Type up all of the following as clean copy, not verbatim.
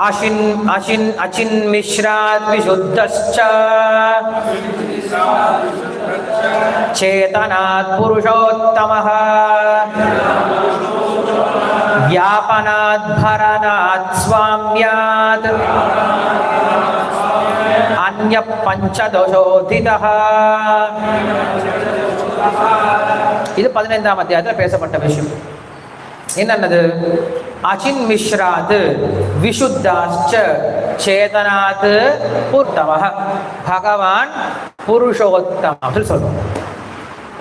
அசின் அசின் அச்சின் மிஸ்ராத் விசுத்தஸ்ச சேதனாத் புருஷோத்தமஹ வியாபனாத் பரனாத் ஸ்வாம்யாத் அன்ய பஞ்சதோஷோதிதஹ. இது 15ஆம் அத்தியாயத்தில் பேசப்பட்ட விஷயம். என்னன்னது? அச்சின் மிஸ்ராத் விசுத்தாஸ்ச சேதனாத் புருஷோத்தமஹ. பகவான் புருஷோத்தமம் சொல்றோம்.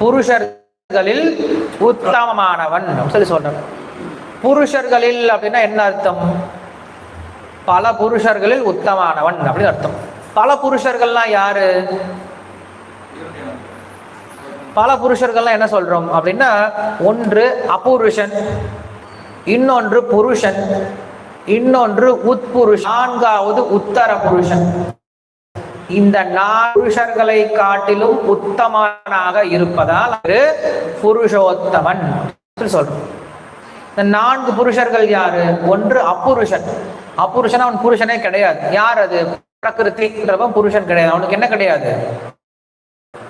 புருஷர்களில் உத்தமமானவன் சொல்லி சொல்றாங்க. புருஷர்களில் அப்படின்னா என்ன அர்த்தம்? பல புருஷர்களில் உத்தமானவன் அப்படின்னு அர்த்தம். பல புருஷர்கள்லாம் யாரு? பல புருஷர்கள்லாம் என்ன சொல்றோம் அப்படின்னா, ஒன்று அபுருஷன், இன்னொன்று புருஷன், இன்னொன்று உட்புருஷன், நான்காவது உத்தர புருஷன். இந்த 4 புருஷர்களை காட்டிலும் உத்தமனாக இருப்பதால் புருஷோத்தமன் சொல்றோம். இந்த 4 புருஷர்கள் யாரு? ஒன்று அப்புருஷன். அப்புருஷன் அவன் புருஷனே கிடையாது. யார் அது? பிரகிருதின்றவன் புருஷன் கிடையாது. அவனுக்கு என்ன கிடையாது?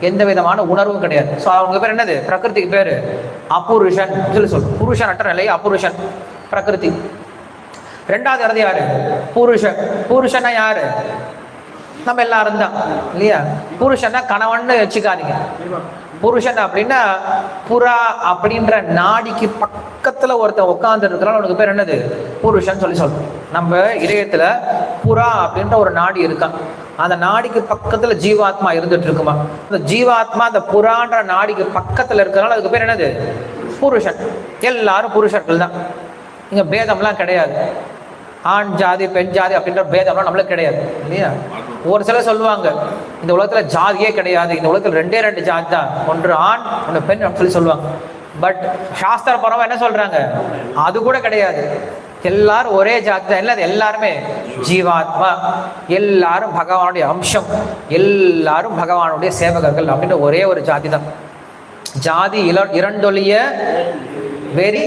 எந்த விதமான உணர்வும் கிடையாது. சோ அவங்க பேர் என்னது? பிரகிருதிக்கு பேரு அப்புருஷன் சொல்லி சொல்றோம். புருஷன் அற்ற நிலை அப்புருஷன், பிரகிருதி. 2வது இடது யாரு? புருஷன். புருஷனா யாரு? நம்ம எல்லாரும் தான் இல்லையா? புருஷனா கணவன் வச்சுக்காதீங்க. புருஷன் அப்படின்னா புறா அப்படின்ற நாடிக்கு பக்கத்துல ஒருத்தன் உட்கார்ந்து இருக்கிறான், அவனுக்கு பேர் என்னது? புருஷன் சொல்லி சொல்றோம். நம்ம இதயத்துல புறா அப்படின்ற ஒரு நாடி இருக்கான். அந்த நாடிக்கு பக்கத்துல ஜீவாத்மா இருந்துட்டு இருக்குமா? அந்த ஜீவாத்மா அந்த புறான்ற நாடிக்கு பக்கத்துல இருக்கிறனால அதுக்கு பேர் என்னது? புருஷன். எல்லாரும் புருஷர்கள் தான். இங்க பேதம்லாம் கிடையாது. ஆண் ஜாதி பெண் ஜாதி அப்படின்ற பேதம்லாம் நம்மளுக்கு கிடையாது இல்லையா? ஒரு சிலர் சொல்லுவாங்க இந்த உலகத்துல ஜாதியே கிடையாது, இந்த உலகத்துல 2 ஜாதி தான், ஒன்று ஆண் ஒன்று பெண் அப்படின்னு சொல்லுவாங்க. பட் சாஸ்திரபரமா என்ன சொல்றாங்க? அது கூட கிடையாது. எல்லாரும் ஒரே ஜாதி தான். இல்லை, எல்லாருமே ஜீவாத்மா, எல்லாரும் பகவானுடைய அம்சம், எல்லாரும் பகவானுடைய சேவகர்கள் அப்படின்ற ஒரே ஒரு ஜாதி தான். ஜாதி இரண்டொழிய வெறி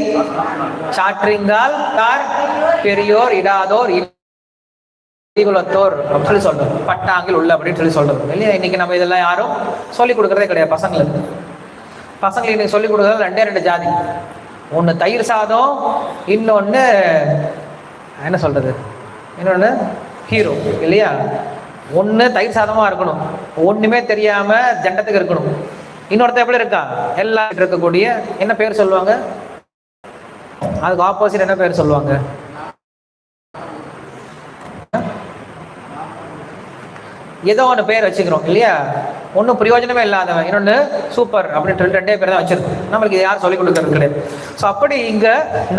சாற்றிங்கால் தார் பெரியோர் இடாதோர் இகுலத்தோர் அப்படின்னு சொல்லி சொல்றோம். பட்டாங்கில் உள்ள அப்படின்னு சொல்லி சொல்றோம் இல்லையா? இன்னைக்கு நம்ம இதெல்லாம் யாரும் சொல்லிக் கொடுக்கறதே கிடையாது பசங்களுக்கு. பசங்களுக்கு இன்னைக்கு சொல்லிக் கொடுக்கறது 2 ஜாதி. ஒன்று தயிர் சாதம், இன்னொன்று என்ன சொல்றது, இன்னொன்று ஹீரோ இல்லையா? ஒன்று தயிர் சாதமா இருக்கணும், ஒண்ணுமே தெரியாம தண்டத்துக்கு இருக்கணும். இன்னொருத்த எப்படி இருக்கா? எல்லாம் இருக்கக்கூடிய என்ன பேர் சொல்லுவாங்க? அதுக்கு ஆப்போசிட் என்ன பேர் சொல்லுவாங்க? ஏதோ ஒன்று பேர் வச்சுக்கிறோம் இல்லையா? ஒன்றும் பிரயோஜனமே இல்லாதவன், இன்னொன்று சூப்பர் அப்படின்ட்டு 2 பேர் தான் வச்சிருக்கோம். நம்மளுக்கு இது யாரும் சொல்லிக் கொடுக்கறது கிடையாது. ஸோ அப்படி இங்க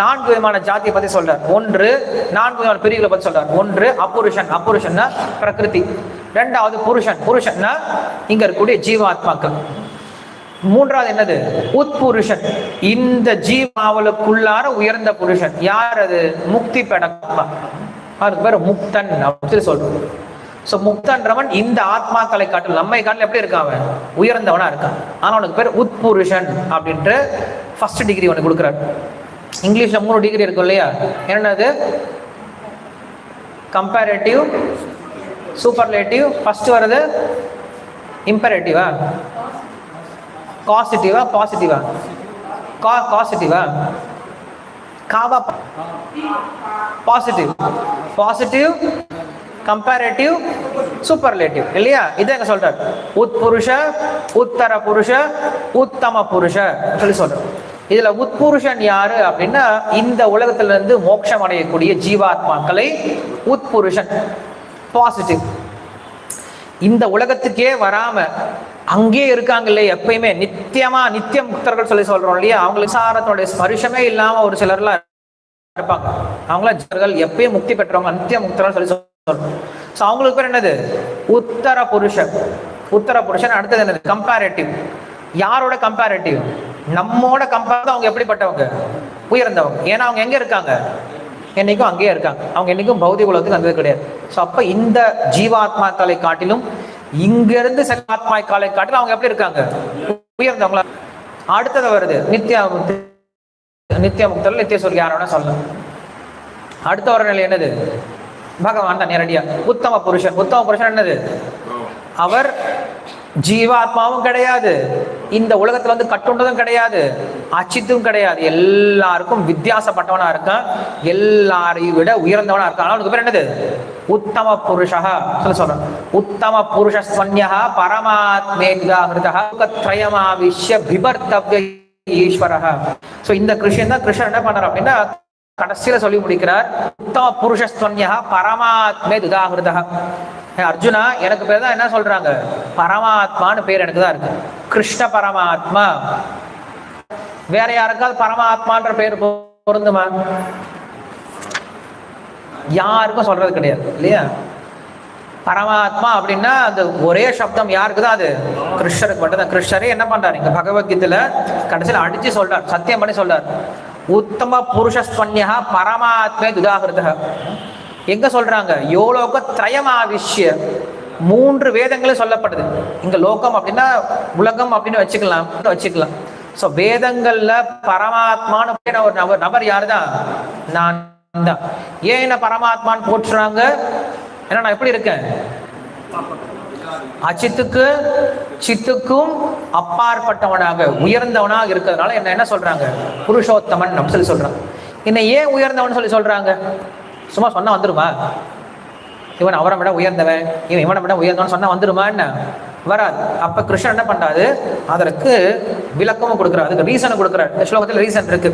4 விதமான ஜாதியை பத்தி சொல்றார். 4 விதமான பிரிவுகளை பத்தி சொல்றார். ஒன்று அப்புருஷன். அப்புருஷன்னா பிரகிருதி. 2வது புருஷன். புருஷன்னா இங்க இருக்கக்கூடிய ஜீவாத்மாக்கள். 3வது என்னது? உட்புருஷன். இந்த ஜீவாவலுக்குள்ளார உயர்ந்த புருஷன். யார் அது? முக்தி பெடமா, அதுக்கு பேர் முக்தன் அப்படின்னு சொல்றோம். ஸோ முக்தன்றவன் இந்த ஆத்மாக்களை காட்டில் நம்மை காட்டில் எப்படி இருக்கான்? அவன் உயர்ந்தவனா இருக்கான். ஆனால் அவனுக்கு பேர் உட்புருஷன் அப்படின்ட்டு ஃபர்ஸ்ட் டிகிரி அவனுக்கு கொடுக்குறாரு. இங்கிலீஷ்ல 3 டிகிரி இருக்கும் இல்லையா? என்னது? கம்பேரேட்டிவ், சூப்பர்லேட்டிவ், ஃபர்ஸ்ட் வருது இம்பரேட்டிவா, காசிட்டிவா, பாசிட்டிவா, காசிட்டிவா, காவா, பாசிட்டிவ், பாசிட்டிவ், கம்பேரேட்டிவ், சூப்பர்லேட்டிவ் இல்லையா? இதை எங்க சொல்றாரு? உட்புருஷ, உத்தர புருஷ, உத்தம புருஷ சொல்லி சொல்றோம். இதுல உட்புருஷன் யாரு அப்படின்னா இந்த உலகத்துல இருந்து மோட்சம் அடையக்கூடிய ஜீவாத்மாக்களை உட்புருஷன், பாசிட்டிவ். இந்த உலகத்துக்கே வராம அங்கேயே இருக்காங்க இல்லையா? எப்பயுமே நித்தியமா நித்திய முக்தர்கள் சொல்லி சொல்றோம் இல்லையா? அவங்களுக்கு சாரத்தோடைய ஸ்பரிசமே இல்லாம ஒரு சிலர்லாம் இருப்பாங்க. அவங்களாம் எப்பயும் முக்தி பெற்றவங்க, நித்திய முக்தர்கள் சொல்லி சொல்றோம். ஸோ அவங்களுக்கு பேர் என்னது? உத்தர புருஷன். உத்தர புருஷன். அடுத்தது என்னது? கம்பேரேட்டிவ். யாரோட கம்பேரேட்டிவ்? நம்மோட கம்பேர். அவங்க எப்படிப்பட்டவங்க? உயர்ந்தவங்க. ஏன்னா அவங்க எங்க இருக்காங்க? என்னைக்கும் அங்கேயே இருக்காங்க. அவங்க என்னைக்கும் பௌதிக உலகத்துக்கு வந்தது கிடையாது. ஸோ அப்ப இந்த ஜீவாத்மாக்களை காட்டிலும் இங்கிருந்து ஆத்மாக்களை காட்டிலும் அவங்க எப்படி இருக்காங்க? உயர்ந்தவங்களா. அடுத்தது வருது நித்திய முக்தர்கள், நித்திய முக்தர்கள், நித்திய சொர்க்கம் யாரோட சொல்லலாம். அடுத்த வர நிலை என்னது? பகவான் தான் நேரடியா. உத்தம புருஷன், உத்தம புருஷன் என்னது? அவர் ஜீவாத்மாவும் கிடையாது, இந்த உலகத்துல வந்து கட்டுண்டதும் கிடையாது, அச்சித்தும் கிடையாது, எல்லாருக்கும் வித்தியாசப்பட்டவனா இருக்கான், எல்லாரையும் விட உயர்ந்தவனா இருக்கான். அவனுக்கு பேர் என்னது? உத்தம புருஷா சொல்றேன். உத்தம புருஷஸ்வன்யா பரமாத்மேதாஹிருதா த்ரயமாவிஷ்ய பிபர்த்தவ்ய ஈஸ்வரஹ. சோ இந்த கிருஷ்ணன் தான் கிருஷ்ணன் என்ன பண்றார் அப்படின்னா கடைசியில சொல்லி முடிக்கிறார், உத்தம புருஷஸ்வன்யா பரமாத்மேதாஹிருதா. அர்ஜுனா, எனக்கு பேர் தான் என்ன சொல்றாங்க? பரமாத்மான்னு பேர் எனக்கு தான் இருக்கு. கிருஷ்ண பரமாத்மா. வேற யாருக்காவது பரமாத்மான்ற பேர் பொருந்துமா? யாருக்கும் சொல்றது கிடையாது இல்லையா? பரமாத்மா அப்படின்னா அந்த ஒரே சப்தம் யாருக்கு தான்? அது கிருஷ்ணருக்கு மட்டும்தான். கிருஷ்ணரே என்ன பண்றாரு இங்க பகவத்கீதையில கடைசியில் அடிச்சு சொல்றார், சத்தியம் பண்ணி சொல்றார், உத்தம புருஷஸ்வன்யா பரமாத்மே துதாகிருத. எங்க சொல்றாங்க? யோலோக திரயமாவிஷ்ய, 3 வேதங்களும் சொல்லப்படுது. இங்க லோகம் அப்படின்னா உலகம் அப்படின்னு வச்சுக்கலாம். சோ வேதங்கள்ல பரமாத்மான்னு ஒரு நபர் யாரு தான்? நான் தான். ஏன் என்ன பரமாத்மான்னு போட்டுறாங்க? ஏன்னா நான் எப்படி இருக்கேன்? அச்சித்துக்கு சித்துக்கும் அப்பாற்பட்டவனாக உயர்ந்தவனாக இருக்கிறதுனால என்ன சொல்றாங்க? புருஷோத்தமன் நம்ம சொல்லி சொல்றாங்க. என்ன ஏன் உயர்ந்தவன் சொல்லி சொல்றாங்க? சும்மா சொன்னா வந்துருமா? இவன் அவரை விட உயர்ந்தவன், இவனை விட உயர்ந்தவன் சொன்னா வந்துருமா? என்ன வராது. அப்ப கிருஷ்ணன் என்ன பண்றாரு? அதற்கு விளக்கமும் கொடுக்குறாரு, அதுக்கு ரீசனை கொடுக்குறாரு. இந்த ஸ்லோகத்துல ரீசன் இருக்கு.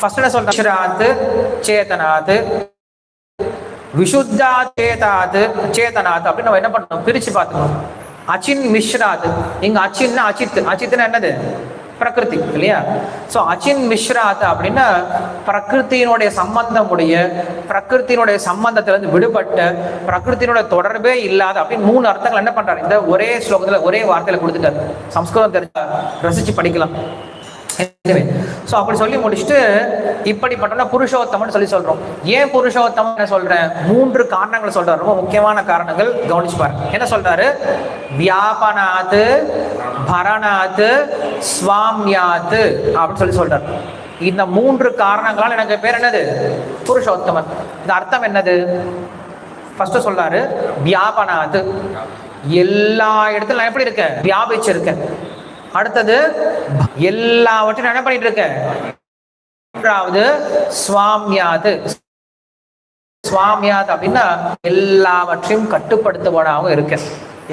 ஃபர்ஸ்ட் என்ன சொல்றாரு? அக்ஷராத் சேதனாத் விசுத்தா சேதனாத் அப்படின்னு நம்ம என்ன பண்ணணும்? பிரிச்சு பார்த்துக்கணும். அச்சின் மிஸ்ராத். இங்க அச்சின்னா அச்சித்துனா என்னது? பிரகிருதி இல்லையா? சோ அச்சின் மிஸ்ராத் அப்படின்னா பிரகிருத்தினுடைய பிரகிருத்தினுடைய சம்பந்தத்திலிருந்து விடுபட்ட, பிரகிருத்தினுடைய தொடர்பே இல்லாத அப்படின்னு 3 அர்த்தங்கள் என்ன பண்றாரு இந்த ஒரே ஸ்லோகத்துல ஒரே வார்த்தையில கொடுத்துட்டாரு. சம்ஸ்கிருதம் தெரிஞ்சா ரசிச்சு படிக்கலாம். சோ அப்படி சொல்லி முடிச்சுட்டு இப்படிப்பட்ட புருஷோத்தமன் சொல்லி சொல்றோம். ஏன் புருஷோத்தமன் சொல்றேன்? 3 காரணங்கள் சொல்றாரு, ரொம்ப முக்கியமான காரணங்கள். கவனிச்சு பாருங்க. என்ன சொல்றாரு? வியாபனாத், பரணாத், ஸ்வாம்யாத் அப்படின்னு சொல்றாரு. இந்த 3 காரணங்களால் எனக்கு பேர் என்னது? புருஷோத்தமன். இந்த அர்த்தம் என்னது? ஃபர்ஸ்ட் சொல்றாரு வியாபனாத், எல்லா இடத்துல நான் எப்படி இருக்கேன்? வியாபிச்சிருக்கேன். அடுத்தது எல்லாவற்றையும் என்ன பண்ணிட்டு இருக்க? மூன்றாவது ஸ்வாம்யாத். ஸ்வாம்யாத் அப்படின்னா எல்லாவற்றையும் கட்டுப்படுத்துவனாகவும் இருக்க,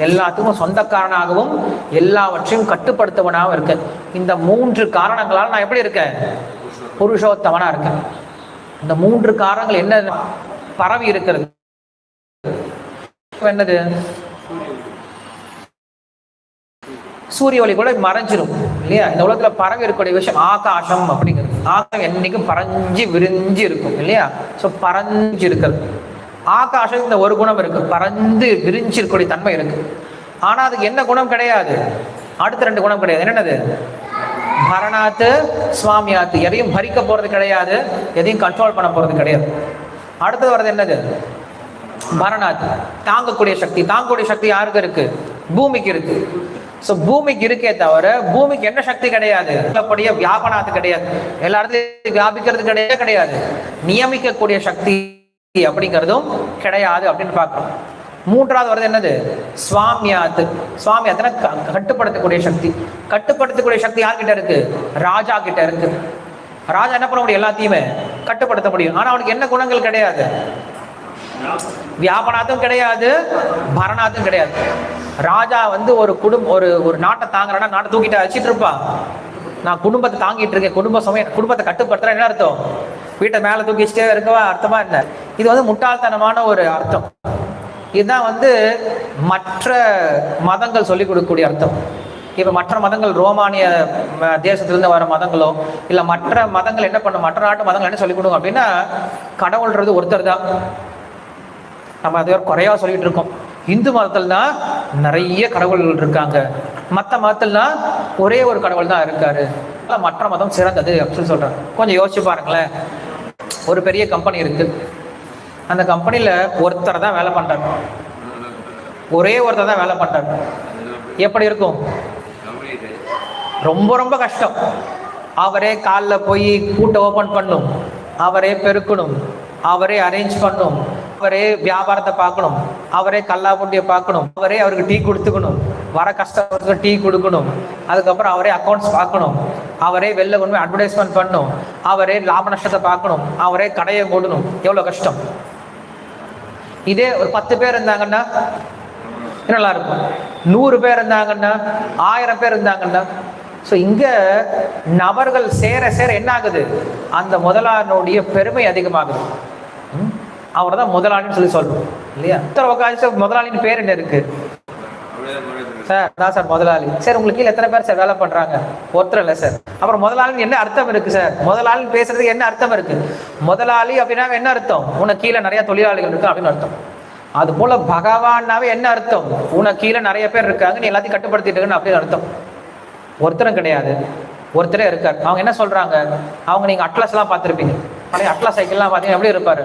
எல்லாத்துக்கும் சொந்தக்காரனாகவும் எல்லாவற்றையும் கட்டுப்படுத்துவனாகவும் இருக்க. இந்த 3 காரணங்களால் நான் எப்படி இருக்கேன்? புருஷோத்தமனா இருக்கேன். இந்த 3 காரணங்கள் என்ன? பரவி இருக்கிறது. என்னது? சூரிய ஒளி கூட மறைஞ்சிரும் இல்லையா? இந்த உலகத்துல பரவி இருக்கக்கூடிய விஷயம் ஆகாசம் அப்படிங்கிறது. ஆகாசம் என்னைக்கும் பறஞ்சு விரிஞ்சு இருக்கும் இல்லையா? சோ பறஞ்சு இருக்கிறது ஆகாசம். இந்த ஒரு குணம் இருக்கு, பறந்து விரிஞ்சு இருக்கக்கூடிய தன்மை இருக்கு. ஆனா அதுக்கு என்ன குணம் கிடையாது? அடுத்த 2 குணம் கிடையாது. என்னது? பரணாத்து, ஸ்வாமியாத்து. எதையும் பறிக்க போறது கிடையாது, எதையும் கண்ட்ரோல் பண்ண போறது கிடையாது. அடுத்தது வர்றது என்னது? பரணாத்து, தாங்கக்கூடிய சக்தி. தாங்கக்கூடிய சக்தி யாருக்கு இருக்கு? பூமிக்கு இருக்கு. சோ பூமிக்கு இருக்கே தவிர பூமிக்கு என்ன சக்தி கிடையாது? வியாபனாத்து கிடையாது, எல்லா இடத்துலயும் வியாபிக்கிறது கிடையாது, நியமிக்கக்கூடிய சக்தி அப்படிங்கிறதும் கிடையாது அப்படின்னு பார்க்கணும். 3வது வருது என்னது? ஸ்வாமியாத்து. ஸ்வாமியாத்துனா கட்டுப்படுத்தக்கூடிய சக்தி. கட்டுப்படுத்தக்கூடிய சக்தி யார்கிட்ட இருக்கு? ராஜா கிட்ட இருக்கு. ராஜா என்ன பண்ண முடியும்? எல்லாத்தையுமே கட்டுப்படுத்த முடியும். ஆனா அவனுக்கு என்ன குணங்கள் கிடையாது? வியாபனாத்தும் கிடையாது, பரணாத்தும் கிடையாது. ராஜா வந்து ஒரு ஒரு நாட்டை தாங்குறா, நாட்டை தூக்கிட்டு அடிச்சிட்டு இருப்பான். நான் குடும்பத்தை தாங்கிட்டு இருக்கேன், குடும்பத்தை கட்டுப்படுத்துறேன். என்ன அர்த்தம்? வீட்டை மேல தூக்கிட்டே இருக்கவா அர்த்தமா என்ன? இது வந்து முட்டாள்தனமான ஒரு அர்த்தம். இதுதான் வந்து மற்ற மதங்கள் சொல்லிக் கொடுக்கக்கூடிய அர்த்தம். இப்ப மற்ற மதங்கள், ரோமானிய தேசத்திலிருந்து வர மதங்களோ இல்ல மற்ற மதங்கள் என்ன பண்ணும்? மற்ற நாட்டு மதங்கள் என்ன சொல்லிக் கொடுக்கும் அப்படின்னா, கடவுள்ன்றது ஒருத்தர் தான். நம்ம அதை குறையா சொல்லிட்டு இருக்கோம். இந்து மதத்தில் தான் நிறைய கடவுள்கள் இருக்காங்க, மற்ற மதத்தில்னா ஒரே ஒரு கடவுள் தான் இருக்காரு, மற்ற மதம் சிறந்தது அப்படின்னு சொல்றாங்க. கொஞ்சம் யோசிச்சு பாருங்களேன். ஒரு பெரிய கம்பெனி இருக்கு, அந்த கம்பெனியில ஒருத்தர் தான் வேலை பண்றாரு, ஒரே ஒருத்தர் தான் வேலை பண்றாரு. எப்படி இருக்கும்? ரொம்ப ரொம்ப கஷ்டம். அவரே காலில் போய் கூட்டை ஓபன் பண்ணும், அவரே பெருக்கணும், அவரே அரேஞ்ச் பண்ணும், அவரே வியாபாரத்தை பார்க்கணும், அவரே கல்லா புண்டியை பார்க்கணும், அவரே அவருக்கு டீ கொடுத்துக்கணும், வர கஸ்டமருக்கு டீ கொடுக்கணும், அதுக்கப்புறம் அவரே அக்கௌண்ட்ஸ் பார்க்கணும், அவரே வெளில கொண்டு போய் அட்வர்டைஸ்மெண்ட் பண்ணணும், அவரே லாப நஷ்டத்தை பார்க்கணும், அவரே கடையை போடணும். எவ்வளவு கஷ்டம். இதே ஒரு 10 பேர் இருந்தாங்கன்னா நல்லா இருக்கும். 100 பேர் இருந்தாங்கன்னா, 1000 பேர் இருந்தாங்கன்னா. ஸோ இங்க நபர்கள் சேர சேர என்ன ஆகுது, அந்த முதலாளினுடைய பெருமை அதிகமாகுது. அவர் தான் முதலாளின்னு சொல்லி சொல்றோம் இல்லையா? முதலாளின்னு பேர் என்ன இருக்கு சார்? தான் சார் முதலாளி. சார் உங்களுக்கு கீழே எத்தனை பேர் சார் வேலை பண்றாங்க? ஒருத்தர் இல்லை சார். அப்புறம் முதலாளின்னு என்ன அர்த்தம் இருக்கு சார்? முதலாளின்னு பேசுறதுக்கு என்ன அர்த்தம் இருக்கு? முதலாளி அப்படின்னா என்ன அர்த்தம்? உனக்கு கீழே நிறைய தொழிலாளிகள் இருக்கு அப்படின்னு அர்த்தம். அது போல பகவான்னாவே என்ன அர்த்தம்? உனக்கு கீழே நிறைய பேர் இருக்காங்க, நீ எல்லாத்தையும் கட்டுப்படுத்திட்டு இருக்கன்னு அப்படின்னு அர்த்தம். ஒருத்தரும் கிடையாது, ஒருத்தரே இருக்கார். அவங்க என்ன சொல்றாங்க, அவங்க நீங்க அட்லஸ் எல்லாம் பார்த்துருப்பீங்க, பழைய அட்லஸ் சைக்கிள்லாம் பார்த்தீங்கன்னா எப்படி இருப்பாரு,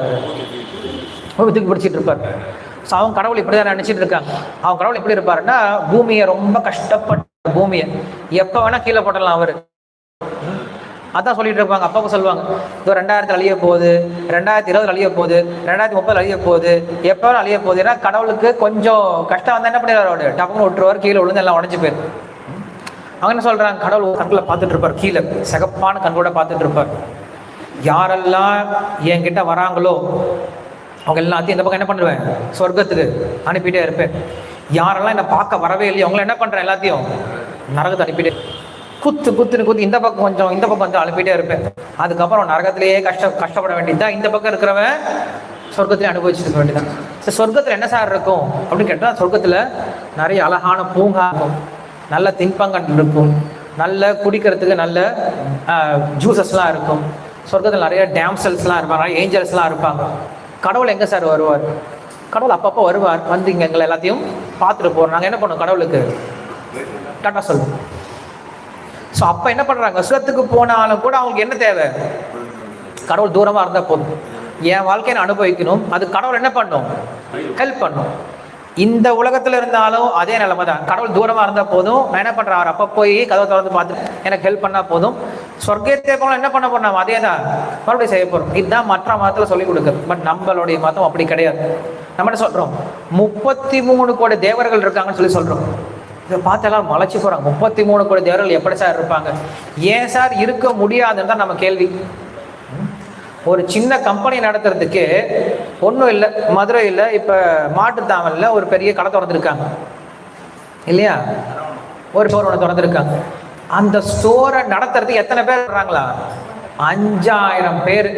தூக்கி பிடிச்சிட்டு இருப்பாரு. ஸோ அவங்க கடவுள் இப்படிதான் நினைச்சிட்டு இருக்காங்க. அவங்க கடவுள் எப்படி இருப்பாருன்னா, பூமியை ரொம்ப கஷ்டப்பட்ட பூமியை எப்போ வேணா கீழே போட்டலாம் அவரு. அதான் சொல்லிட்டு இருப்பாங்க. அப்பாவுக்கு சொல்லுவாங்க, இதோ 2000 அழிய போகுது, 2020 அழிய போகுது, 2030 அழிய போகுது, எப்போ அழிய போகுது. ஏன்னா கடவுளுக்கு கொஞ்சம் கஷ்டம் வந்தா என்ன பண்ணிடுவாரு, டப்புன்னு விட்டுருவார், கீழே விழுந்து எல்லாம் உடஞ்சி போயிரு. அவங்க என்ன சொல்றாங்க, கடவுள் கண்களை பார்த்துட்டு இருப்பார், கீழே சிகப்பான கண்களோட பார்த்துட்டு இருப்பார். யாரெல்லாம் என்கிட்ட வராங்களோ அவங்க எல்லாத்தையும் இந்த பக்கம் என்ன பண்ணுவேன், சொர்க்கத்துக்கு அனுப்பிட்டே இருப்பேன். யாரெல்லாம் என்னை பார்க்க வரவே இல்லையோ அவங்கள என்ன பண்றேன், எல்லாத்தையும் நரகத்தை அனுப்பிட்டே, குத்துன்னு இந்த பக்கம் கொஞ்சம் இந்த பக்கம் கொஞ்சம் அனுப்பிட்டே இருப்பேன். அதுக்கப்புறம் நரகத்திலேயே கஷ்டப்பட வேண்டியதுதான். இந்த பக்கம் இருக்கிறவன் சொர்க்கத்திலே அனுபவிச்சுருக்க வேண்டியதான். சொர்க்கத்துல என்ன சார் இருக்கும் அப்படின்னு கேட்டா, சொர்க்கத்துல நிறைய அழகான பூங்கா இருக்கும், நல்ல தின்பங்கன் இருக்கும், நல்ல குடிக்கிறதுக்கு நல்ல ஜூசஸ்லாம் இருக்கும். சொர்க்கத்தில் நிறைய டேம்சல்ஸ்லாம் இருப்பாங்க, நிறைய ஏஞ்சல்ஸ்லாம் இருப்பாங்க. கடவுள் எங்கே சார் வருவார்? கடவுள் அப்பப்போ வருவார், வந்து இங்கே எங்களை எல்லாத்தையும் பார்த்துட்டு போகிறோம். நாங்கள் என்ன பண்ணோம், கடவுளுக்கு டாட்டா சொல்லுவோம். ஸோ அப்போ என்ன பண்ணுறாங்க, சொர்க்கத்துக்கு போனாலும் கூட அவங்களுக்கு என்ன தேவை, கடவுள் தூரமாக இருந்தால் போதும், என் வாழ்க்கையை நான் அனுபவிக்கணும், அது கடவுள் என்ன பண்ணும், ஹெல்ப் பண்ணும். இந்த உலகத்துல இருந்தாலும் அதே நிலைமை தான். கடவுள் தூரமா இருந்தா போதும், நான் என்ன பண்றேன், அவர் அப்ப போய் கதவை திறந்து பார்த்து எனக்கு ஹெல்ப் பண்ணா போதும். சொர்க்கத்தை போல என்ன பண்ண போறோம், அதே தான் மறுபடியும் செய்ய போறோம். இதுதான் மற்ற மதத்துல சொல்லி கொடுக்குறது. பட் நம்மளுடைய மதம் அப்படி கிடையாது. நம்ம என்ன சொல்றோம், 33 கோடி தேவர்கள் இருக்காங்கன்னு சொல்லி சொல்றோம். இதை பார்த்து எல்லாரும் மலைச்சு போறாங்க. 33 கோடி தேவர்கள் எப்படி சார் இருப்பாங்க? ஏன் சார் இருக்க முடியாதுன்னு தான் நம்ம கேள்வி. ஒரு சின்ன கம்பெனி நடத்துறதுக்கு ஒன்றும் இல்லை, மதுரையில் இப்போ மாட்டுத்தாவலில் ஒரு பெரிய கடை திறந்துருக்காங்க இல்லையா, ஒரு ஸ்டோர் ஒன்று திறந்துருக்காங்க. அந்த ஸ்டோரை நடத்துறதுக்கு எத்தனை பேர் வர்றாங்களா, 5000 பேர்.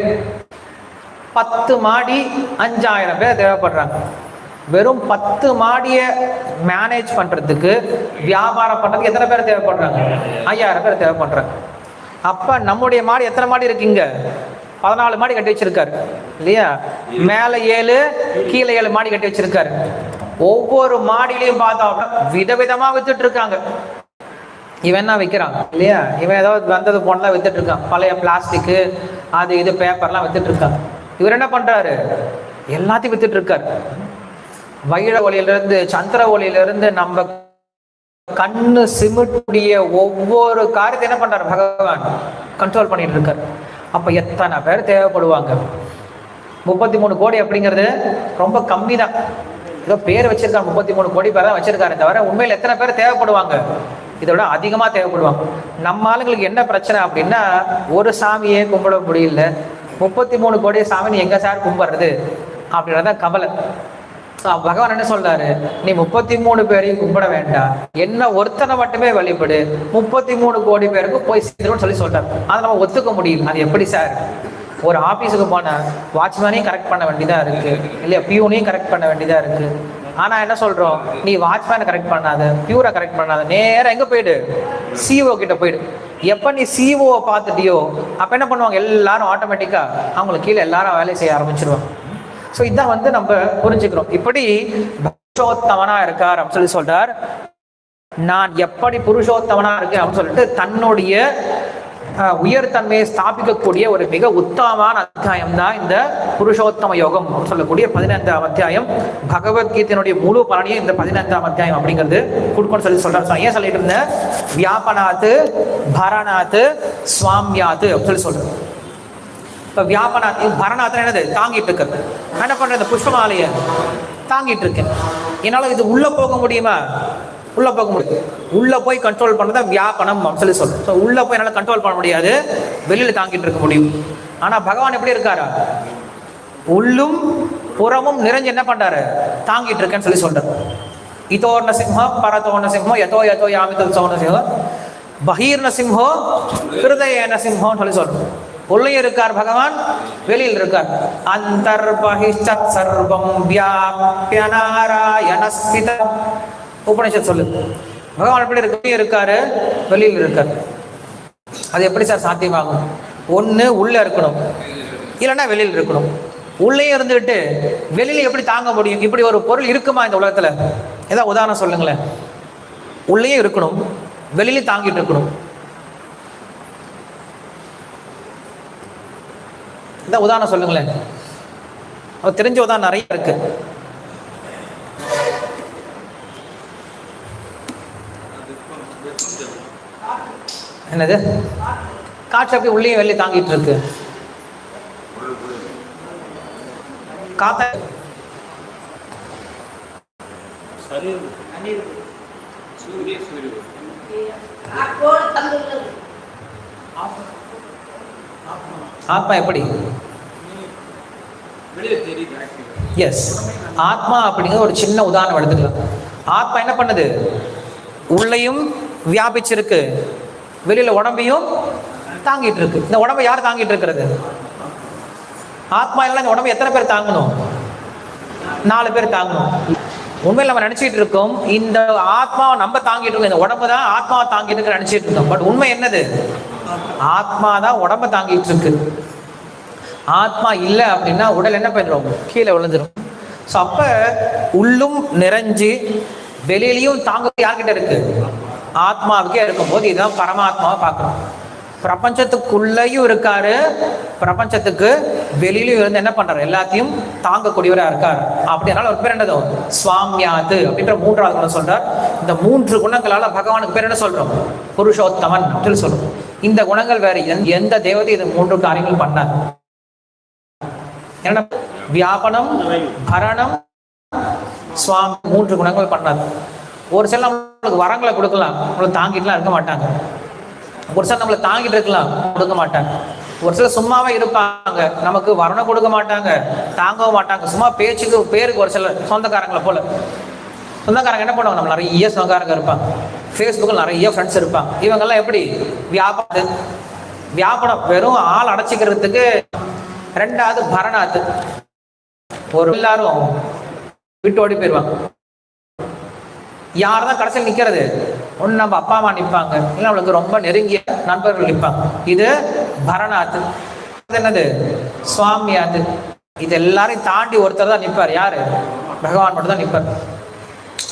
10 மாடி 5000 பேர் தேவைப்படுறாங்க. வெறும் 10 மாடியை மேனேஜ் பண்ணுறதுக்கு, வியாபாரம் பண்ணுறதுக்கு எத்தனை பேர் தேவைப்படுறாங்க, 5000 பேர் தேவைப்படுறாங்க. அப்போ நம்முடைய மாடி எத்தனை மாடி இருக்குங்க, 14 மாடி கட்டி வச்சிருக்காரு இல்லையா, மேல 7 கீழே 7 மாடி கட்டி வச்சிருக்காரு. ஒவ்வொரு மாடியிலையும் பார்த்தா விதவிதமா வித்துட்டு இருக்காங்க. இவன் என்ன விற்கிறான் இல்லையா, இவன் ஏதாவது வந்தது போனதான் வித்துட்டு இருக்கான், பழைய பிளாஸ்டிக்கு அது இது பேப்பர்லாம் வித்துட்டு இருக்காங்க. இவர் என்ன பண்றாரு, எல்லாத்தையும் வித்துட்டு இருக்காரு. வைர ஒளியிலிருந்து சந்திர ஒளியிலிருந்து நம்ம கண்ணு சிமிட்டுடைய ஒவ்வொரு காரியத்தை என்ன பண்றாரு பகவான் கண்ட்ரோல் பண்ணிட்டு இருக்காரு. அப்ப எத்தனை பேர் தேவைப்படுவாங்க? 33 கோடி அப்படிங்கிறது ரொம்ப கம்மி தான். ஏதோ பேர் வச்சிருக்காங்க, 33 கோடி பேர் தான் வச்சிருக்காரு தவிர உண்மையில் எத்தனை பேர் தேவைப்படுவாங்க, இதோட அதிகமா தேவைப்படுவாங்க. நம்ம ஆளுங்களுக்கு என்ன பிரச்சனை அப்படின்னா, ஒரு சாமியே கும்பிட முடியல, 33 கோடி சாமி எங்க சார் கும்பிடுறது அப்படின்றத கவலை. பகவான் என்ன சொல்றாரு, நீ 33 பேரையும் கும்பிட வேண்டாம், என்ன ஒருத்தனை மட்டுமே வழிபடு, 33 கோடி பேருக்கு போய் சேர்ந்துடும் சொல்லி சொல்றாரு. அதை நம்ம ஒத்துக்க முடியும். அது எப்படி சார், ஒரு ஆபீஸுக்கு போன வாட்ச்மேனையும் கரெக்ட் பண்ண வேண்டியதா இருக்கு இல்லையா, பியூனையும் கரெக்ட் பண்ண வேண்டியதா இருக்கு. ஆனா என்ன சொல்றோம், நீ வாட்ச்மேனை கரெக்ட் பண்ணாத, பியூரை கரெக்ட் பண்ணாத, நேரம் எங்க போயிடு, சிஓ கிட்ட போயிடு. எப்ப நீ சிஓ பார்த்துட்டியோ அப்ப என்ன பண்ணுவாங்க, எல்லாரும் ஆட்டோமேட்டிக்கா அவங்களுக்கு கீழே எல்லாரும் வேலை செய்ய ஆரம்பிச்சிருவாங்க. ஸோ இதான் வந்து நம்ம புரிஞ்சுக்கிறோம். இப்படி புருஷோத்தமனா இருக்கார் அப்படின்னு சொல்லி சொல்றார். நான் எப்படி புருஷோத்தமனா இருக்கேன் அப்படின்னு சொல்லிட்டு தன்னுடைய உயர்தன்மையை ஸ்தாபிக்கக்கூடிய ஒரு மிக உத்தமமான அத்தியாயம் தான் இந்த புருஷோத்தம யோகம் அப்படின்னு சொல்லக்கூடிய 15ஆம் அத்தியாயம். பகவத்கீதையினுடைய முழு பலனையும் இந்த 15ஆம் அத்தியாயம் அப்படிங்கிறது கொடுக்கணும்னு சொல்லி சொல்றாரு. ஏன் சொல்லிட்டு இருந்தேன், வியாபனாத்து பரணாத்து சுவாமியாத்து அப்படின்னு சொல்லி சொல்றேன். இப்போ பரணாத்தம் என்னது தாங்கிட்டு இருக்கிறது. என்ன பண்றது, இந்த புஷ்பமாலையை தாங்கிட்டு இருக்கேன். என்னால் இது உள்ள போக முடியுமா? உள்ள போக முடியும். உள்ள போய் கண்ட்ரோல் பண்ணதா வியாபனம் சொல்லி சொல்றோம். ஸோ உள்ள போய் என்னால் கண்ட்ரோல் பண்ண முடியாது, வெளியில தாங்கிட்டு இருக்க முடியும். ஆனா பகவான் எப்படி இருக்காரா, உள்ளும் புறமும் நிறைஞ்சு என்ன பண்றாரு, தாங்கிட்டு இருக்கேன்னு சொல்லி சொல்றாரு. இதோர்ண சிம்ஹம் பரதோர்ண சிம்ஹம் யதோ யதோ யாமிதோ சோர்ண சிம்ஹம் பகீர்ண சிம்ஹோ ஹிருதயேன சிம்ஹம்னு சொல்லி சொல்றோம். உள்ளே இருக்கார் பகவான், வெளியில் இருக்கார். அந்தர்பஹிஷ்சத் சர்வம் வியாப்ய நாராயணஸ்திதம் உபனிஷத் சொல்லு. பகவான் எப்படி இருக்காரு, வெளியில் இருக்கார். அது எப்படி சார் சாத்தியமாகும்? ஒன்று உள்ள இருக்கணும், இல்லைன்னா வெளியில் இருக்கணும். உள்ளே இருந்துகிட்டு வெளியில எப்படி தாங்க முடியும்? இப்படி ஒரு பொருள் இருக்குமா இந்த உலகத்துல? ஏதாவது உதாரணம் சொல்லுங்களேன். உள்ளே இருக்கணும், வெளியில தாங்கிட்டு இருக்கணும். இந்த உதாரணம் சொல்லுங்களேன். தெரிஞ்ச உதாரணம் நிறைய இருக்கு. என்னது? காற்று அப்படி உள்ளே வெளியே தாங்கிட்டு இருக்கு. காத்த ஆத்மா எப்படி? எஸ், ஆத்மா அப்படிங்கிற ஒரு சின்ன உதாரணம் எடுத்துக்கலாம். ஆத்மா என்ன பண்ணுது? உள்ளேயும் வியாபிச்சிருக்கு, வெளியில உடம்பையும் தாங்கிட்டு இருக்கு. இந்த உடம்பை யார் தாங்கிட்டு இருக்கிறது? ஆத்மா இல்லைன்னா இந்த உடம்பு எத்தனை பேர் தாங்கணும்? 4 பேர் தாங்கணும். உண்மையில் நம்ம நினைச்சிட்டு இருக்கோம் இந்த ஆத்மாவை நம்ம தாங்கிட்டு இருக்கோம், இந்த உடம்பு தான் ஆத்மாவை தாங்கிட்டு இருக்கு நினைச்சிட்டு இருக்கோம். பட் உண்மை என்னது? ஆத்மா தான் உடம்பை தாங்கிட்டு இருக்கு. ஆத்மா இல்லை அப்படின்னா உடல் என்ன பண்ணிடும்? கீழே விழுந்துடும். ஸோ அப்ப உள்ளும் நிறைஞ்சு வெளியிலையும் தாங்க யார்கிட்ட இருக்கு? ஆத்மாவுக்கே இருக்கும்போது இதுதான் பரமாத்மாவை பார்க்கணும். பிரபஞ்சத்துக்குள்ளேயும் இருக்காரு, பிரபஞ்சத்துக்கு வெளியிலும் இருந்து என்ன பண்றாரு? எல்லாத்தையும் தாங்கக்கூடியவரா இருக்காரு. அப்படினால ஒரு பேர் என்னது? சுவாமியாது அப்படின்ற 3வது குணம் சொல்றார். இந்த 3 குணங்களால பகவானுக்கு பேர் என்ன சொல்றோம்? புருஷோத்தமன் அப்படின்னு சொல்றோம். இந்த குணங்கள் வேற எந்த தேவதை இது 3 காரியங்கள் பண்ணார். என்ன? வியாபனம், பரணம், சுவாமி 3 குணங்கள் பண்ணார். ஒரு சில நம்மளுக்கு வரங்களை கொடுக்கலாம், நம்மளுக்கு தாங்கிட்டுலாம் இருக்க மாட்டாங்க. ஒரு சில நம்மளை தாங்கிட்டு இருக்கலாம், கொடுக்க மாட்டாங்க. ஒரு சில சும்மாவே இருப்பாங்க, நமக்கு வரணும் கொடுக்க மாட்டாங்க, தாங்கவும் மாட்டாங்க. சும்மா பேச்சுக்கு பேருக்கு ஒரு சில சொந்தக்காரங்களை போல. சொந்தக்காரங்க என்ன பண்ணுவாங்க? நம்ம நிறைய சொந்தக்காரங்க இருப்பாங்க, ஃபேஸ்புக்கில் நிறைய ஃப்ரெண்ட்ஸ் இருப்பாங்க. இவங்கெல்லாம் எப்படி? வியாபனம் வெறும் ஆள் அடைச்சிக்கிறதுக்கு. 2வது பரணாத்து, ஒரு எல்லாரும் விட்டு ஓடி போயிடுவாங்க. யார் தான் கடைசியில் நிற்கிறது? ஒன்று நம்ம அப்பா அம்மா நிற்பாங்க, இல்லை நம்மளுக்கு ரொம்ப நெருங்கிய நண்பர்கள் நிற்பாங்க. இது பரணாத்து. என்னது? சுவாமியாது. இது எல்லாரையும் தாண்டி ஒருத்தர் தான் நிற்பார். யாரு? பகவான் மட்டும் தான் நிற்பார்.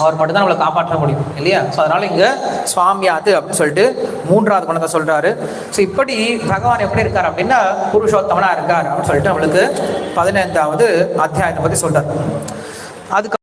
அவர் மட்டும் தான் நம்மளை காப்பாற்ற முடியும், இல்லையா? ஸோ அதனால இங்க சுவாமியாது அப்படின்னு சொல்லிட்டு 3வது குணத்தை சொல்றாரு. ஸோ இப்படி பகவான் எப்படி இருக்கார் அப்படின்னா புருஷோத்தமனா இருக்கார் அப்படின்னு சொல்லிட்டு நம்மளுக்கு 15வது அத்தியாயத்தை பத்தி சொல்றாரு. அதுக்கு